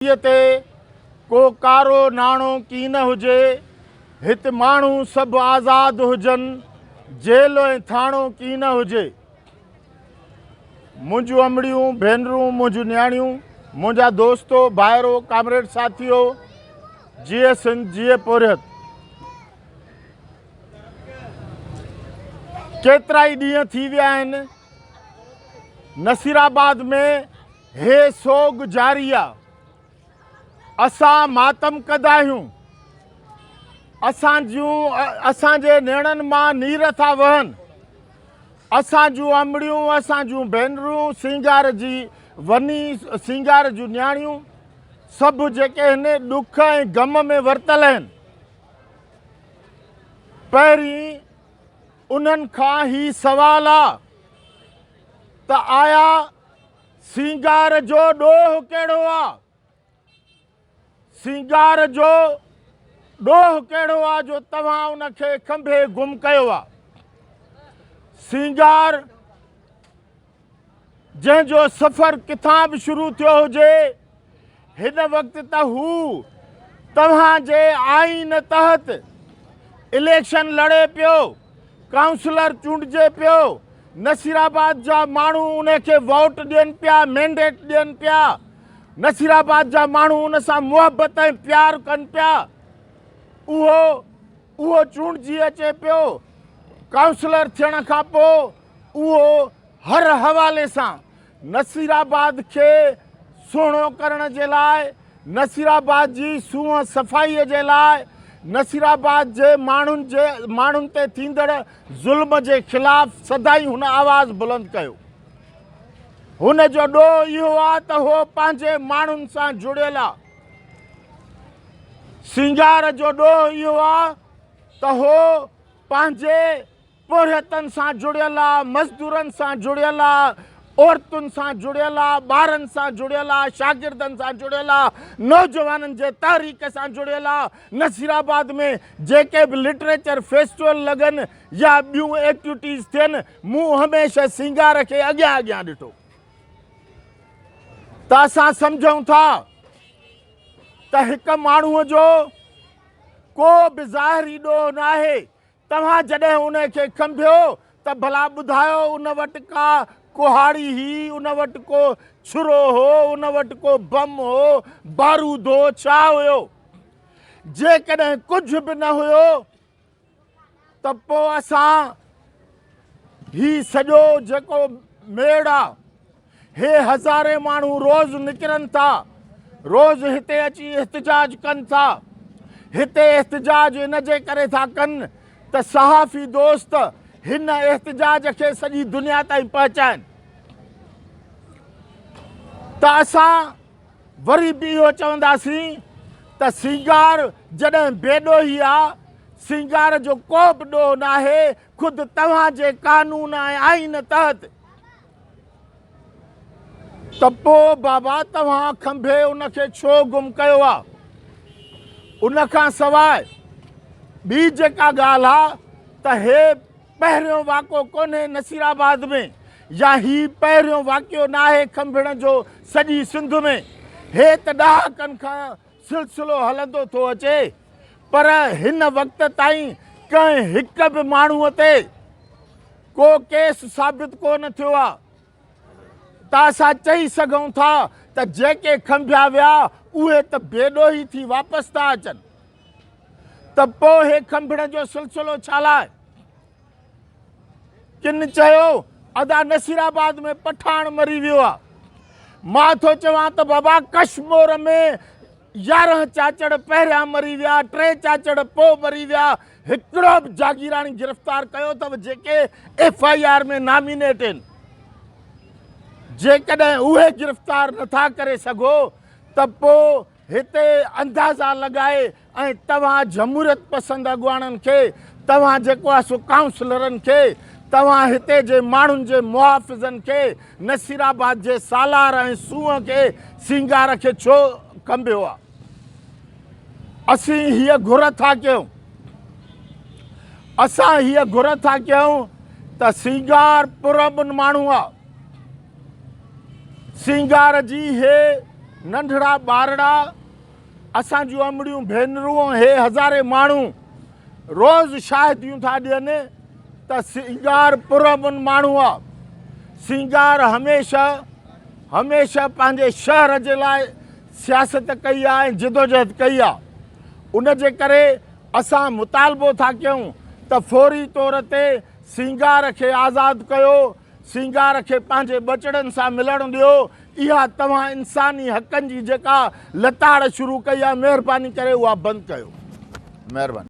ते को कारो नाणो की न हुजे, हित माण्हू सब आज़ाद हुजन, जेल ऐं थाणो की न हुजे। मुंहिंजूं अमड़ियूं भेनरूं, मुंहिंजूं न्याणियूं, मुंहिंजा दोस्तो भाइरो कामरेड साथियो, जिए सिंध जिए पोरियत। केतिरा ई ॾींहं थी विया आहिनि, नसीराबाद में हे सोग जारी आहे। असां मातम कंदा आहियूं, असांजे नेणनि मां नीर था वहनि। असांजूं अमड़ियूं, असांजूं भेनरूं, सिंगार जी वनी, सिंगार जूं न्याणियूं, सभु जेके हिन ॾुख ऐं ग़म में वरतल आहिनि। पहिरीं उन्हनि खां ही सवाल आहे त आया सिंगार जो ॾोह कहिड़ो आहे? सिंगार जो ॾोह कहिड़ो आहे जो तव्हां उनखे खंभे गुम कयो आहे? सिंगार जंहिंजो सफ़र किथां बि शुरू थियो हुजे, हिन वक़्तु त हू तव्हांजे आइन तहत इलेक्शन लड़े पियो, काउंसलर चूंडिजे पियो, नसीराबाद जा माण्हू उनखे वोट ॾियनि पिया, मैंडेट ॾियनि पिया, नसीराबाद जा माण्हू उन सां मुहबत ऐं प्यार कनि पिया। उहो चूंडिजी अचे पियो। काउंसलर थियण खां पोइ उहो हर हवाले सां नसीराबाद खे सुहिणो करण जे लाइ, नसीराबाद जी सूंहं सफ़ाईअ जे लाइ, नसीराबाद जे माण्हुनि ते थींदड़ ज़ुल्म जे ख़िलाफ़ सदाई हुन आवाज़ बुलंद कयो। हुन जो ॾोह इहो आहे त हो पंहिंजे माण्हुनि सां जुड़ियल आहे। सिंगार जो ॾोह इहो आहे त हो पंहिंजे पोरियतनि सां जुड़ियल आहे, मज़दूरनि सां जुड़ियल आहे, औरतुनि सां जुड़ियल आहे, ॿारनि सां जुड़ियल आहे, शागिर्दनि सां जुड़ियल आहे, नौजवाननि जे तहरीक सां जुड़ियल आहे। नसीराबाद में जेके बि लिटरेचर फेस्टिवल लॻनि या ॿियूं एक्टिविटीज़ थियनि, मूं हमेशह सिंगार खे अॻियां अॻियां ॾिठो। त असां सम्झूं था त हिक माण्हूअ जो को बि ज़ाहिरी ॾोह न आहे। तव्हां जॾहिं उनखे खंभियो त भला ॿुधायो, उन वटि का कुहाड़ी ही, उन वटि को छुरो हो, उन वटि को बम हो, बारूद हो, छा हुयो? जेकॾहिं कुझु बि न हुयो त पोइ असां ही सॼो जेको मेड़ आहे, हे हज़ारे माण्हू रोज़ निकिरनि था, रोज़ हिते अची एहतिजाज कनि था। हिते एहतिजाज इन जे करे था कनि त सहाफ़ी दोस्त हिन एहतिजाज खे सॼी दुनिया ताईं पहुचाइनि। त असां वरी बि इहो चवंदासीं त सिंगार जॾहिं बेॾोही आहे, सिंगार जो को बि ॾोह न आहे। ख़ुदि तव्हांजे कानून ऐं आइन तहत त पोइ बाबा तव्हां खंभे उनखे छो गुम कयो आहे? उन खां सवाइ ॿी जेका ॻाल्हि आहे त हे पहिरियों वाक़ो कोन्हे नसीराबाद में, या ही पहिरियों वाक़ियो न आहे खंभिण जो सॼी सिंध में। हे त ॾहाकनि खां सिलसिलो हलंदो थो अचे, पर हिन वक़्त ताईं कंहिं हिक बि माण्हूअ ते को केस साबित कोन थियो आहे। त असां चई सघूं था त जेके खंभिया विया उहे त बेॾोही थी वापसि था अचनि। त पोइ हे खंभिण जो सिलसिलो छा लाइ? किन चयो अदा नसीराबाद में पठाण मरी वियो आहे। मां थो चवां त बाबा कश्मीर में 11 चाचड़ पहिरियां मरी विया, 3 चाचड़ पोइ मरी विया। हिकिड़ो बि जागीराणी गिरफ़्तार कयो अथव जेके FIR में नॉमिनेट आहिनि? जेकॾहिं उहे गिरफ़्तार नथा करे सघो त पोइ हिते अंदाज़ा लॻाए ऐं तव्हां जमहूरियत पसंद अॻुवाणनि खे, तव्हां जेको आहे सो काउंसलरनि खे, तव्हां हिते जे माण्हुनि जे मुहाफ़िज़नि खे, नसीराबाद जे सालार ऐं सूंहं खे, सिंगार खे छो खंभियो आहे? असीं हीअ घुर था कयूं, असां हीअ घुर था कयूं त सिंगार पुरअमन माण्हू आहे। सिंगार जी हे नंढड़ा ॿारड़ा असां जूं अमड़ियूं भेनरूं हे हज़ारे माण्हू रोज़ शाहिदियूं था ॾियनि त सिंगार पुरअमन माण्हू आहे। सिंगार हमेशह हमेशह पंहिंजे शहर जे लाइ सियासत कई आहे ऐं जिदोजहद कई आहे। उन जे करे असां मुतालबो था कयूं त फौरी तौर ते सिंगार खे आज़ादु कयो, सिंगार खे पंहिंजे ॿचड़नि सां मिलणु ॾियो। इहा तव्हां इंसानी हक़नि जी जेका लताड़ शुरू कई आहे, महिरबानी करे उहा बंदि कयो। महिरबानी।